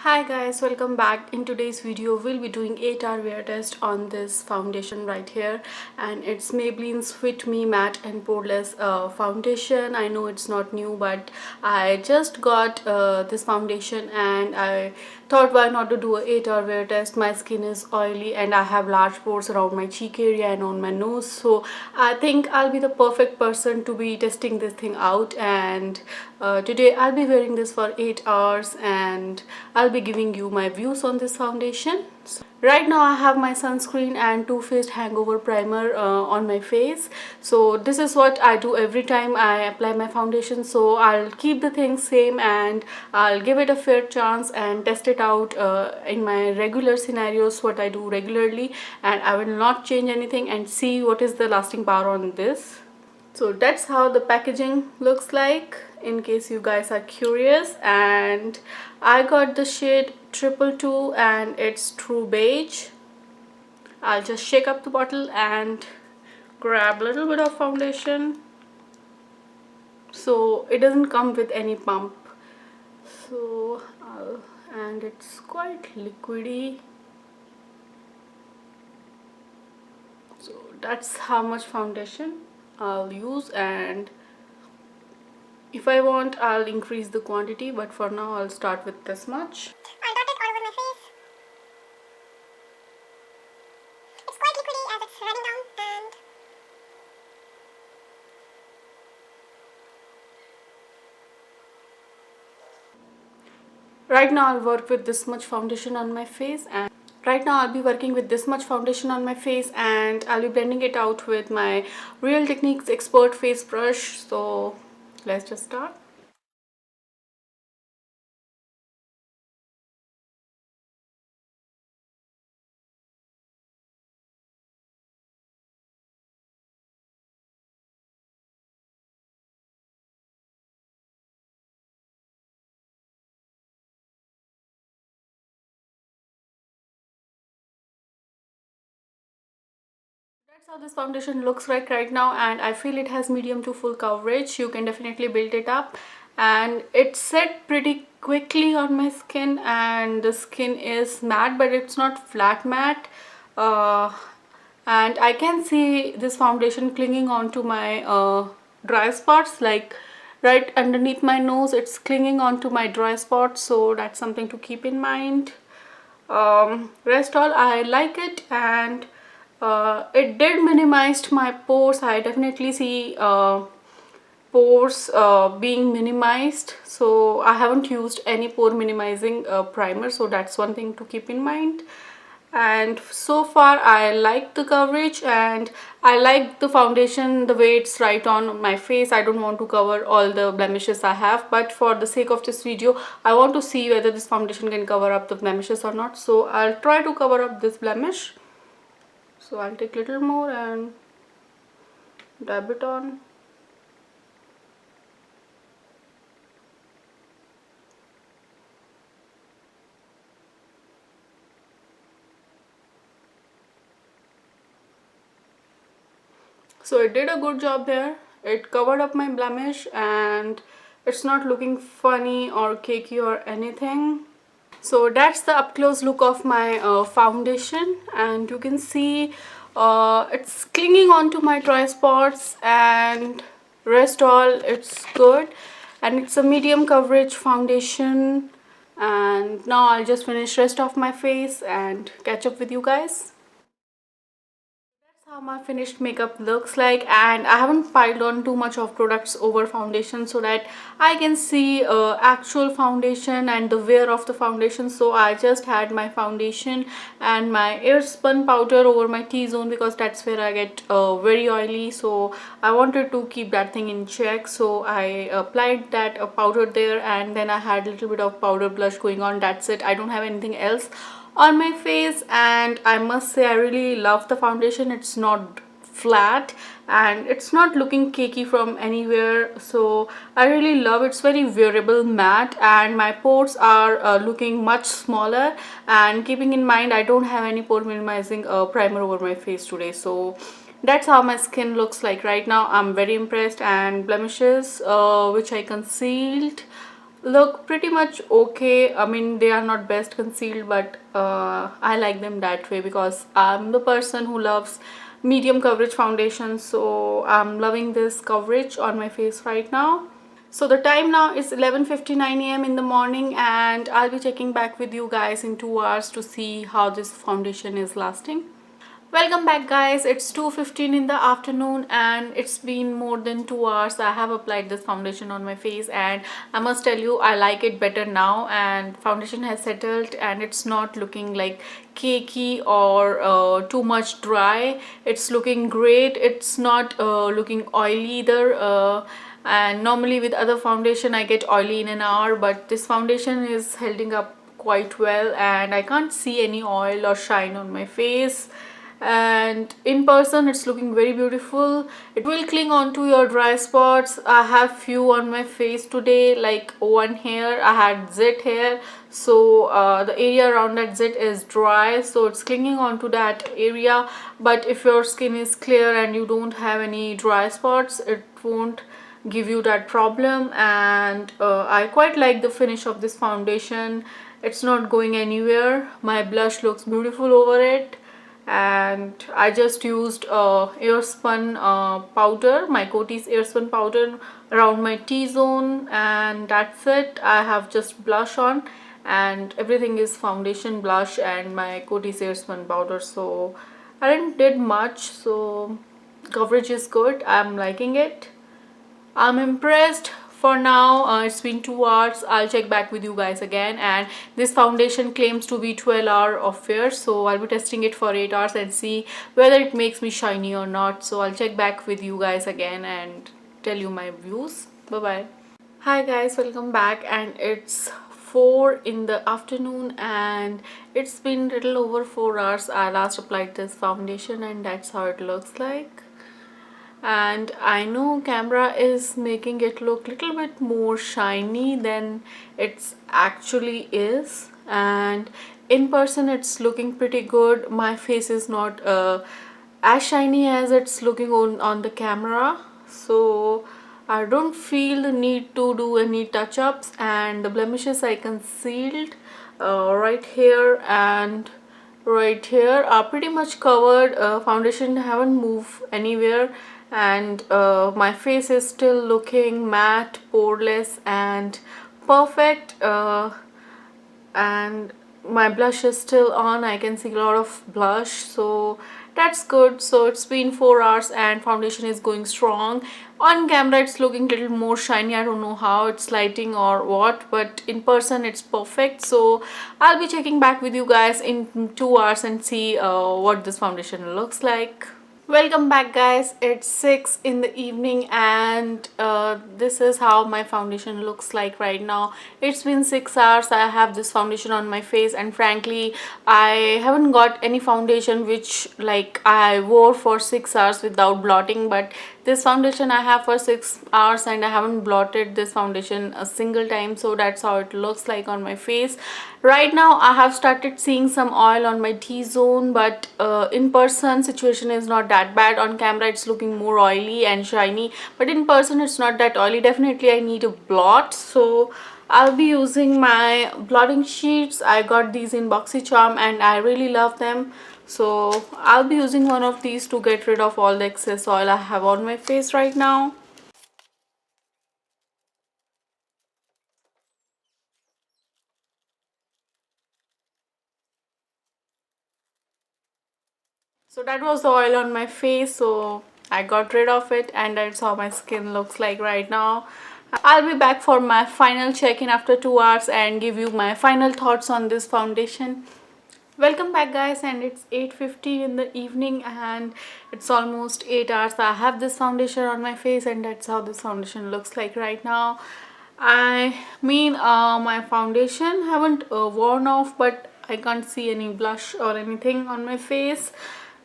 Hi guys, welcome back. In today's video we'll be doing 8-hour wear test on this foundation right here, and it's Maybelline's Fit Me Matte and Poreless foundation. I know it's not new, but I just got this foundation and I thought why not to do a 8-hour wear test. My skin is oily and I have large pores around my cheek area and on my nose, so I think I'll be the perfect person to be testing this thing out. And today I'll be wearing this for 8 hours and I'll be giving you my views on this foundation. So right now I have my sunscreen and Too Faced Hangover Primer on my face. So this is what I do every time I apply my foundation. So I'll keep the things same and I'll give it a fair chance and test it out in my regular scenarios, what I do regularly, and I will not change anything and see what is the lasting power on this. So that's how the packaging looks like, in case you guys are curious. And I got the shade 222 and it's True Beige. I'll just shake up the bottle and grab a little bit of foundation. So it doesn't come with any pump, so and it's quite liquidy. So that's how much foundation I'll use, and if I want I'll increase the quantity, but for now I'll start with this much. I'll dot it all over my face. It's quite liquidy as it's running down, and Right now I'll work with this much foundation on my face, and I'll be working with this much foundation on my face and I'll be blending it out with my Real Techniques Expert Face Brush. So let's just start. That's how this foundation looks like right now, and I feel it has medium to full coverage. You can definitely build it up, and it set pretty quickly on my skin, and the skin is matte but it's not flat matte. And I can see this foundation clinging onto my dry spots, like right underneath my nose. It's clinging onto my dry spots, so that's something to keep in mind. Rest all I like it, and it did minimize my pores. I definitely see pores being minimized, so I haven't used any pore minimizing primer, so that's one thing to keep in mind. And so far I like the coverage and I like the foundation the way it's right on my face. I don't want to cover all the blemishes I have, but for the sake of this video I want to see whether this foundation can cover up the blemishes or not. So I'll try to cover up this blemish. So I'll take a little more and dab it on. So it did a good job there. It covered up my blemish and it's not looking funny or cakey or anything. So that's the up close look of my foundation, and you can see it's clinging onto my dry spots, and rest all it's good, and it's a medium coverage foundation. And now I'll just finish rest of my face and catch up with you guys. How my finished makeup looks like, and I haven't piled on too much of products over foundation so that I can see actual foundation and the wear of the foundation. So I just had my foundation and my airspun powder over my T-zone because that's where I get very oily, so I wanted to keep that thing in check. So I applied that powder there, and then I had a little bit of powder blush going on. That's it. I don't have anything else on my face, and I must say I really love the foundation. It's not flat and it's not looking cakey from anywhere, so I really love it. It's very wearable matte, and my pores are looking much smaller, and keeping in mind I don't have any pore minimizing primer over my face today. So that's how my skin looks like right now. I'm very impressed, and blemishes which I concealed look pretty much okay. I mean, they are not best concealed, but I like them that way because I'm the person who loves medium coverage foundation. So I'm loving this coverage on my face right now. So the time now is 11:59 a.m. in the morning, and I'll be checking back with you guys in 2 hours to see how this foundation is lasting. Welcome back guys, it's 2:15 in the afternoon and it's been more than 2 hours. I have applied this foundation on my face and I must tell you I like it better now, and foundation has settled and it's not looking like cakey or too much dry. It's looking great. It's not looking oily either. And normally with other foundation I get oily in an hour, but this foundation is holding up quite well and I can't see any oil or shine on my face, and in person it's looking very beautiful. It will cling onto your dry spots. I have few on my face today, like one hair. I had zit hair, so the area around that zit is dry, so it's clinging onto that area. But if your skin is clear and you don't have any dry spots, it won't give you that problem. And I quite like the finish of this foundation. It's not going anywhere. My blush looks beautiful over it, and I just used airspun powder, my Coty's airspun powder around my T-zone, and that's it. I have just blush on and everything is foundation, blush and my Coty's airspun powder, so I didn't did much. So coverage is good, I'm liking it. I'm impressed for now. It's been 2 hours. I'll check back with you guys again. And this foundation claims to be 12-hour affair, so I'll be testing it for 8 hours and see whether it makes me shiny or not. So I'll check back with you guys again and tell you my views. Bye bye. Hi guys, welcome back, and it's 4 in the afternoon and it's been little over 4 hours. I last applied this foundation and that's how it looks like. And I know camera is making it look little bit more shiny than it's actually is, and in person it's looking pretty good. My face is not as shiny as it's looking on the camera, so I don't feel the need to do any touch-ups. And the blemishes I concealed right here and right here are pretty much covered. Foundation haven't moved anywhere, and my face is still looking matte, poreless and perfect. And my blush is still on. I can see a lot of blush, so that's good. So it's been 4 hours and foundation is going strong. On camera it's looking a little more shiny. I don't know how it's lighting or what, but in person it's perfect. So I'll be checking back with you guys in 2 hours and see what this foundation looks like. Welcome back guys, it's 6 in the evening and this is how my foundation looks like right now. It's been 6 hours. I have this foundation on my face and frankly I haven't got any foundation which like I wore for 6 hours without blotting, but this foundation I have for 6 hours and I haven't blotted this foundation a single time, so that's how it looks like on my face. Right now I have started seeing some oil on my T-zone, but in person situation is not that bad. On camera it's looking more oily and shiny, but in person it's not that oily. Definitely I need a blot, so I'll be using my blotting sheets. I got these in BoxyCharm and I really love them, so I'll be using one of these to get rid of all the excess oil I have on my face right now. So that was the oil on my face, so I got rid of it and that's how my skin looks like right now. I'll be back for my final check-in after 2 hours and give you my final thoughts on this foundation. Welcome back guys, and it's 8:50 in the evening and it's almost 8 hours. I have this foundation on my face and that's how this foundation looks like right now. I mean my foundation haven't worn off, but I can't see any blush or anything on my face,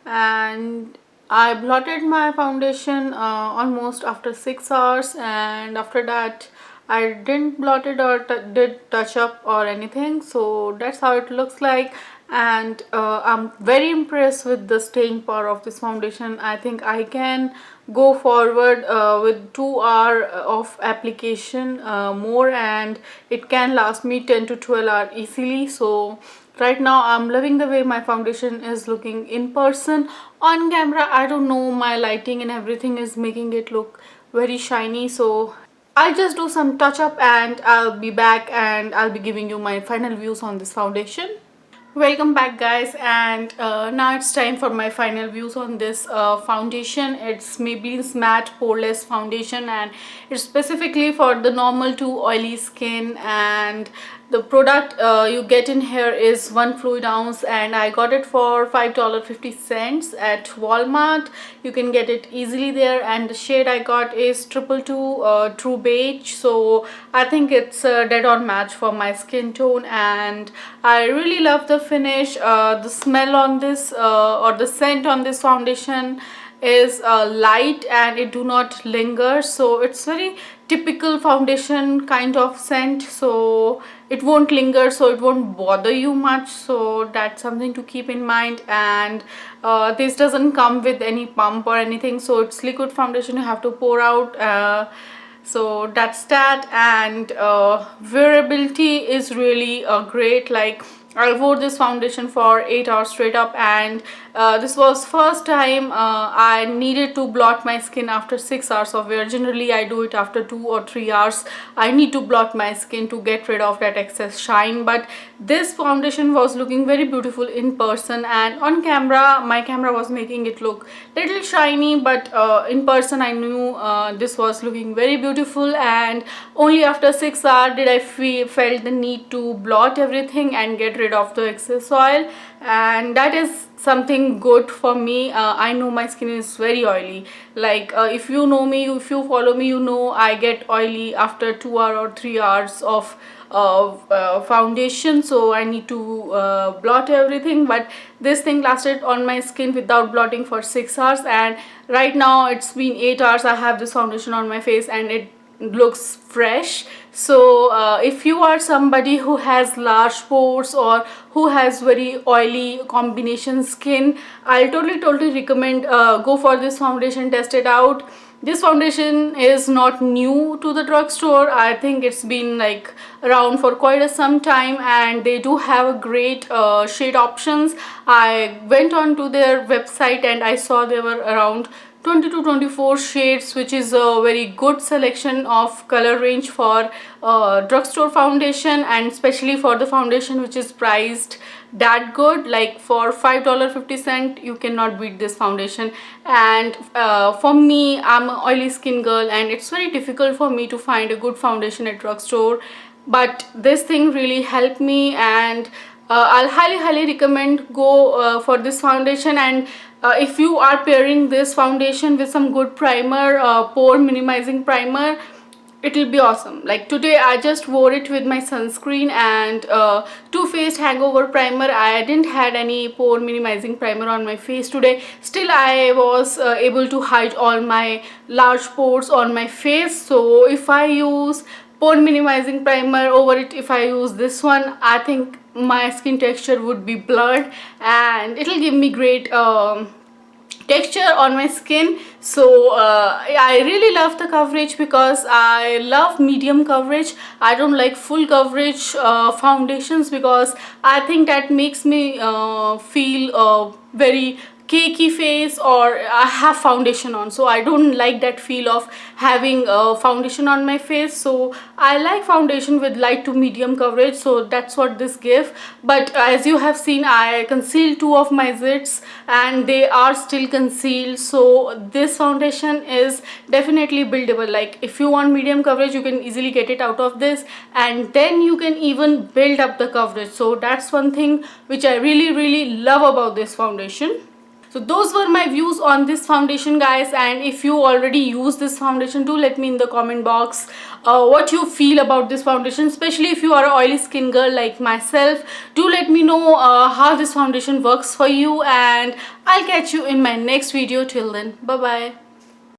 and I blotted my foundation almost after 6 hours, and after that I didn't blot it or did touch up or anything, so that's how it looks like. and I'm very impressed with the staying power of this foundation. I think I can go forward with 2 hour of application more, and it can last me 10 to 12 hours easily. So right now I'm loving the way my foundation is looking in person. On camera, I don't know, my lighting and everything is making it look very shiny, so I'll just do some touch up and I'll be back and I'll be giving you my final views on this foundation. Welcome back, guys, and now it's time for my final views on this foundation. It's Maybelline's matte poreless foundation, and it's specifically for the normal to oily skin. And the product you get in here is 1 fluid ounce, and I got it for $5.50 at Walmart. You can get it easily there, and the shade I got is 222 True Beige. So I think it's a dead on match for my skin tone, and I really love the finish. The smell on this or the scent on this foundation is light and it do not linger, so it's very typical foundation kind of scent, so it won't linger, so it won't bother you much. So that's something to keep in mind. And this doesn't come with any pump or anything, so it's liquid foundation you have to pour out. So that's that. And wearability is really great. Like, I wore this foundation for 8 hours straight up, and this was first time I needed to blot my skin after 6 hours of wear. Generally I do it after 2 or 3 hours. I need to blot my skin to get rid of that excess shine, but this foundation was looking very beautiful in person, and on camera my camera was making it look little shiny, but in person I knew this was looking very beautiful. And only after 6 hours did I felt the need to blot everything and get rid of the excess oil, and that is something good for me. I know my skin is very oily. Like, if you know me, if you follow me, you know I get oily after 2 hours or 3 hours of foundation, so I need to blot everything. But this thing lasted on my skin without blotting for 6 hours, and right now it's been 8 hours I have this foundation on my face and it looks fresh. So if you are somebody who has large pores or who has very oily combination skin, I totally recommend go for this foundation, test it out. This foundation is not new to the drugstore. I think it's been like around for quite some time, and they do have a great shade options. I went on to their website and I saw there were around 20 to 24 shades, which is a very good selection of color range for drugstore foundation, and especially for the foundation which is priced that good. Like, for $5.50 you cannot beat this foundation. And for me, I'm an oily skin girl and it's very difficult for me to find a good foundation at drugstore, but this thing really helped me. And I'll highly recommend go for this foundation. And if you are pairing this foundation with some good primer, pore minimizing primer, it will be awesome. Like, today I just wore it with my sunscreen and Too Faced hangover primer. I didn't had any pore minimizing primer on my face today, still I was able to hide all my large pores on my face. So if I use pore minimizing primer over it, if I use this one, I think my skin texture would be blurred and it'll give me great texture on my skin. So I really love the coverage because I love medium coverage. I don't like full coverage foundations because I think that makes me feel very cakey face, or I have foundation on, so I don't like that feel of having foundation on my face. So I like foundation with light to medium coverage, so that's what this gives. But as you have seen, I concealed 2 of my zits and they are still concealed, so this foundation is definitely buildable. Like, if you want medium coverage, you can easily get it out of this, and then you can even build up the coverage. So that's one thing which I really love about this foundation. So those were my views on this foundation, guys. And if you already use this foundation, do let me in the comment box what you feel about this foundation, especially if you are an oily skin girl like myself. Do let me know how this foundation works for you, and I'll catch you in my next video. Till then, bye bye.